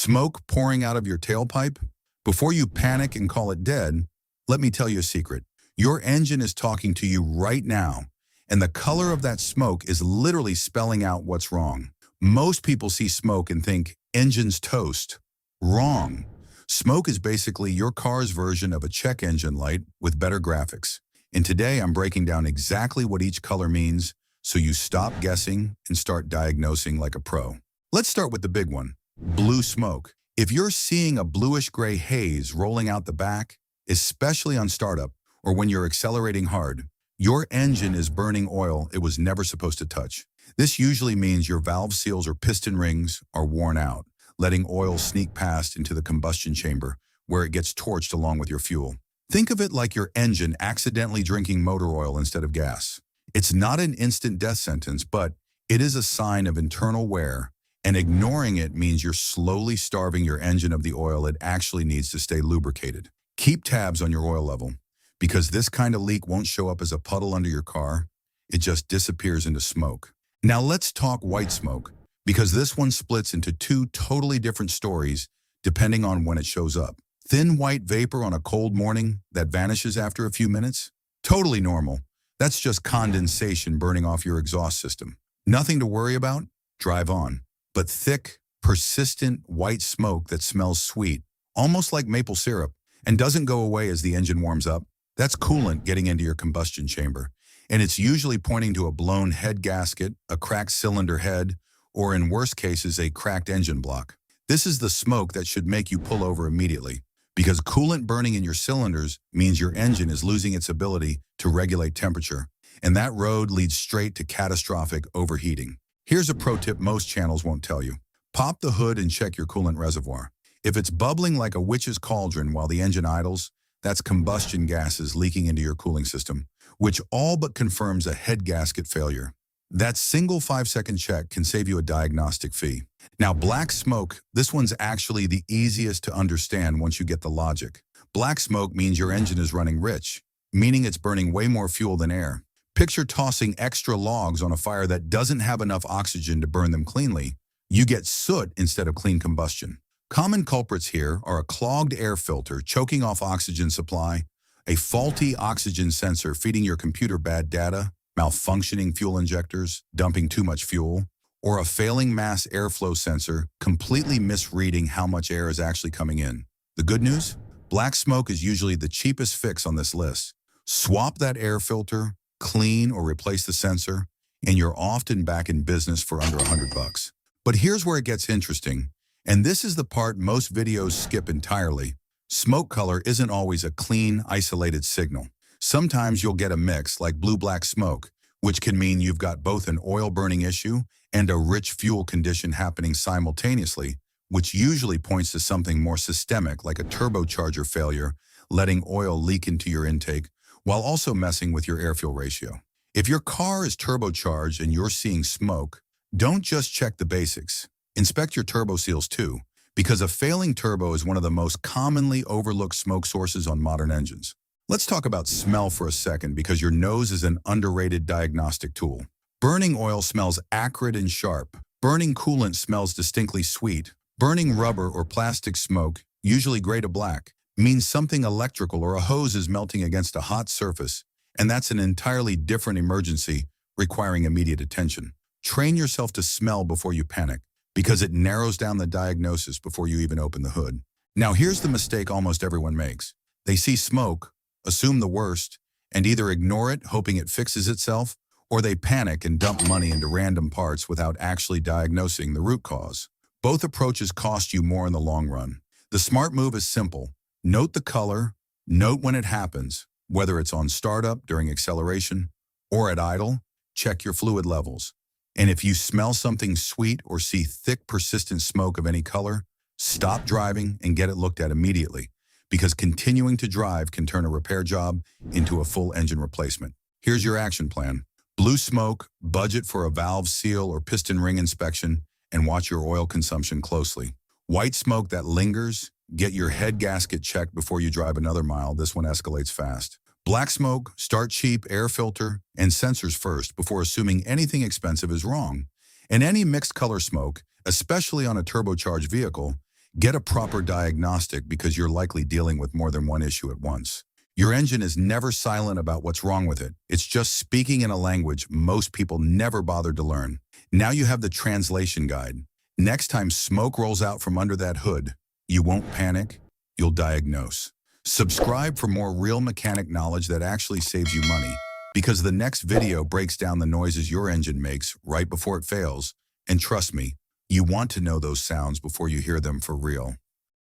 Smoke pouring out of your tailpipe? Before you panic and call it dead, let me tell you a secret. Your engine is talking to you right now, and the color of that smoke is literally spelling out what's wrong. Most people see smoke and think, engine's toast. Wrong. Smoke is basically your car's version of a check engine light with better graphics. And today I'm breaking down exactly what each color means so you stop guessing and start diagnosing like a pro. Let's start with the big one, blue smoke. If you're seeing a bluish-gray haze rolling out the back, especially on startup or when you're accelerating hard, your engine is burning oil it was never supposed to touch. This usually means your valve seals or piston rings are worn out, letting oil sneak past into the combustion chamber where it gets torched along with your fuel. Think of it like your engine accidentally drinking motor oil instead of gas. It's not an instant death sentence, but it is a sign of internal wear, and ignoring it means you're slowly starving your engine of the oil it actually needs to stay lubricated. Keep tabs on your oil level, because this kind of leak won't show up as a puddle under your car. It just disappears into smoke. Now let's talk white smoke, because this one splits into two totally different stories depending on when it shows up. Thin white vapor on a cold morning that vanishes after a few minutes? Totally normal. That's just condensation burning off your exhaust system. Nothing to worry about? Drive on. But thick, persistent white smoke that smells sweet, almost like maple syrup, and doesn't go away as the engine warms up, that's coolant getting into your combustion chamber. And it's usually pointing to a blown head gasket, a cracked cylinder head, or in worst cases, a cracked engine block. This is the smoke that should make you pull over immediately, because coolant burning in your cylinders means your engine is losing its ability to regulate temperature, and that road leads straight to catastrophic overheating. Here's a pro tip most channels won't tell you. Pop the hood and check your coolant reservoir. If it's bubbling like a witch's cauldron while the engine idles, that's combustion gases leaking into your cooling system, which all but confirms a head gasket failure. That single 5-second check can save you a diagnostic fee. Now, black smoke, this one's actually the easiest to understand once you get the logic. Black smoke means your engine is running rich, meaning it's burning way more fuel than air. Picture tossing extra logs on a fire that doesn't have enough oxygen to burn them cleanly. You get soot instead of clean combustion. Common culprits here are a clogged air filter choking off oxygen supply, a faulty oxygen sensor feeding your computer bad data, malfunctioning fuel injectors, dumping too much fuel, or a failing mass airflow sensor completely misreading how much air is actually coming in. The good news? Black smoke is usually the cheapest fix on this list. Swap that air filter, clean or replace the sensor, and you're often back in business for under $100. But here's where it gets interesting, and this is the part most videos skip entirely. Smoke color isn't always a clean, isolated signal. Sometimes you'll get a mix like blue-black smoke, which can mean you've got both an oil-burning issue and a rich fuel condition happening simultaneously, which usually points to something more systemic like a turbocharger failure, letting oil leak into your intake, while also messing with your air-fuel ratio. If your car is turbocharged and you're seeing smoke, don't just check the basics. Inspect your turbo seals too, because a failing turbo is one of the most commonly overlooked smoke sources on modern engines. Let's talk about smell for a second, because your nose is an underrated diagnostic tool. Burning oil smells acrid and sharp. Burning coolant smells distinctly sweet. Burning rubber or plastic smoke, usually gray to black, means something electrical or a hose is melting against a hot surface, and that's an entirely different emergency requiring immediate attention. Train yourself to smell before you panic, because it narrows down the diagnosis before you even open the hood. Now here's the mistake almost everyone makes. They see smoke, assume the worst, and either ignore it, hoping it fixes itself, or they panic and dump money into random parts without actually diagnosing the root cause. Both approaches cost you more in the long run. The smart move is simple. Note the color, note when it happens, whether it's on startup, during acceleration, or at idle. Check your fluid levels. And if you smell something sweet or see thick, persistent smoke of any color, stop driving and get it looked at immediately, because continuing to drive can turn a repair job into a full engine replacement. Here's your action plan. Blue smoke, budget for a valve seal or piston ring inspection, and watch your oil consumption closely. White smoke that lingers, get your head gasket checked before you drive another mile. This one escalates fast. Black smoke, start cheap, air filter, and sensors first before assuming anything expensive is wrong. And any mixed color smoke, especially on a turbocharged vehicle, Get a proper diagnostic because you're likely dealing with more than one issue at once. Your engine is never silent about what's wrong with it. It's just speaking in a language most people never bothered to learn. Now you have the translation guide. Next time smoke rolls out from under that hood, you won't panic, you'll diagnose. Subscribe for more real mechanic knowledge that actually saves you money, because the next video breaks down the noises your engine makes right before it fails. And trust me, you want to know those sounds before you hear them for real.